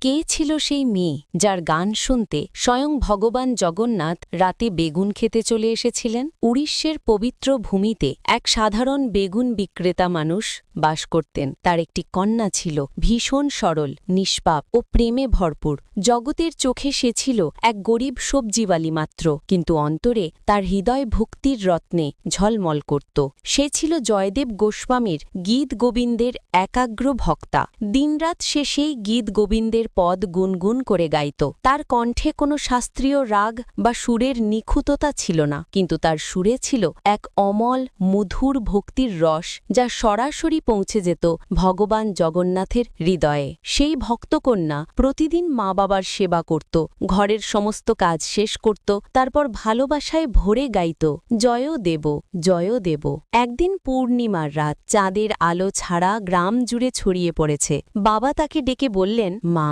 কে ছিল সেই মেয়ে যার গান শুনতে স্বয়ং ভগবান জগন্নাথ রাতে বেগুন খেতে চলে এসেছিলেন? উড়িষ্যের পবিত্র ভূমিতে এক সাধারণ বেগুন বিক্রেতা মানুষ বাস করতেন। তার একটি কন্যা ছিল, ভীষণ সরল, নিষ্পাপ ও প্রেমে ভরপুর। জগতের চোখে সে ছিল এক গরিব সবজিওয়ালি মাত্র, কিন্তু অন্তরে তার হৃদয় ভক্তির রত্নে ঝলমল করত। সে ছিল জয়দেব গোস্বামীর গীত গোবিন্দের একাগ্র ভক্তা। দিনরাত সে সেই গীত গোবিন্দের পদ গুনগুন করে গাইত। তার কণ্ঠে কোনো শাস্ত্রীয় রাগ বা সুরের নিখুঁততা ছিল না, কিন্তু তার সুরে ছিল এক অমল মধুর ভক্তির রস, যা সরাসরি পৌঁছে যেত ভগবান জগন্নাথের হৃদয়ে। সেই ভক্তকন্যা প্রতিদিন মা বাবার সেবা করত, ঘরের সমস্ত কাজ শেষ করত, তারপর ভালোবাসায় ভরে গাইত, জয় দেব, জয় দেব। একদিন পূর্ণিমার রাত, চাঁদের আলো ছাড়া গ্রাম জুড়ে ছড়িয়ে পড়েছে। বাবা তাকে ডেকে বললেন, মা,